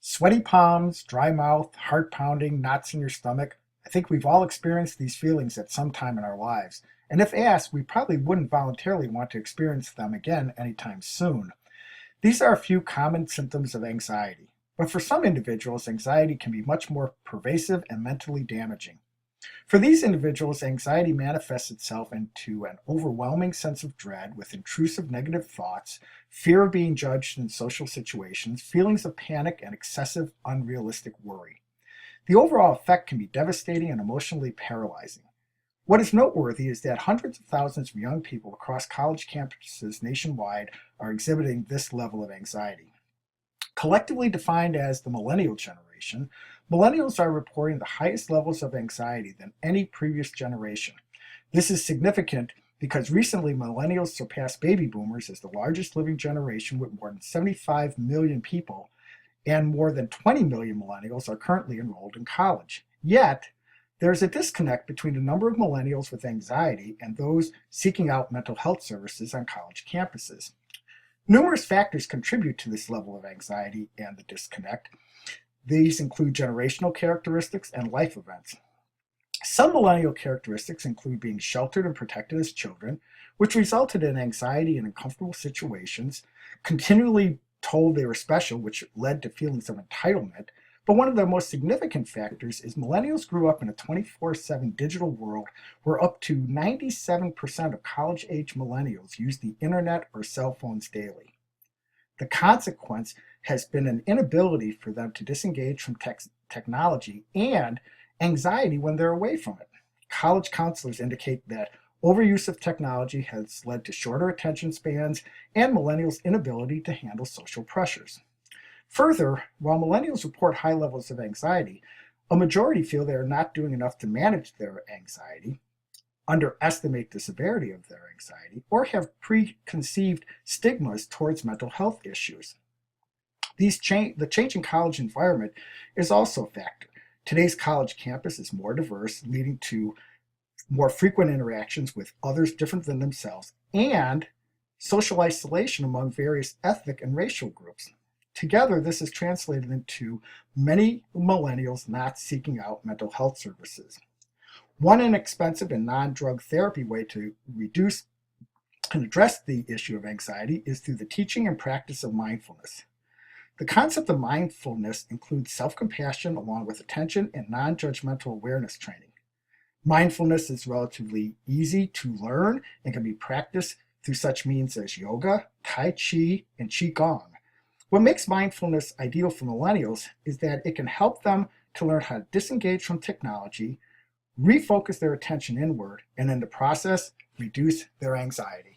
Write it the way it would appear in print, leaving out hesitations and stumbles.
Sweaty palms, dry mouth, heart pounding, knots in your stomach. I think we've all experienced these feelings at some time in our lives. And if asked, we probably wouldn't voluntarily want to experience them again anytime soon. These are a few common symptoms of anxiety. But for some individuals, anxiety can be much more pervasive and mentally damaging. For these individuals, anxiety manifests itself into an overwhelming sense of dread with intrusive negative thoughts, fear of being judged in social situations, feelings of panic, and excessive unrealistic worry. The overall effect can be devastating and emotionally paralyzing. What is noteworthy is that hundreds of thousands of young people across college campuses nationwide are exhibiting this level of anxiety. Collectively defined as the millennial generation, millennials are reporting the highest levels of anxiety than any previous generation. This is significant because recently millennials surpassed baby boomers as the largest living generation with more than 75 million people, and more than 20 million millennials are currently enrolled in college. Yet, there is a disconnect between the number of millennials with anxiety and those seeking out mental health services on college campuses. Numerous factors contribute to this level of anxiety and the disconnect. These include generational characteristics and life events. Some millennial characteristics include being sheltered and protected as children, which resulted in anxiety in uncomfortable situations, continually told they were special, which led to feelings of entitlement. But one of the most significant factors is millennials grew up in a 24/7 digital world where up to 97% of college age millennials use the internet or cell phones daily. The consequence has been an inability for them to disengage from technology and anxiety when they're away from it. College counselors indicate that overuse of technology has led to shorter attention spans and millennials' inability to handle social pressures. Further, while millennials report high levels of anxiety, a majority feel they are not doing enough to manage their anxiety, underestimate the severity of their anxiety, or have preconceived stigmas towards mental health issues. The changing college environment is also a factor. Today's college campus is more diverse, leading to more frequent interactions with others different than themselves, and social isolation among various ethnic and racial groups. Together, this is translated into many millennials not seeking out mental health services. One inexpensive and non drug therapy way to reduce and address the issue of anxiety is through the teaching and practice of mindfulness. The concept of mindfulness includes self compassion along with attention and non judgmental awareness training. Mindfulness is relatively easy to learn and can be practiced through such means as yoga, Tai Chi, and Qigong. What makes mindfulness ideal for millennials is that it can help them to learn how to disengage from technology, refocus their attention inward, and in the process, reduce their anxiety.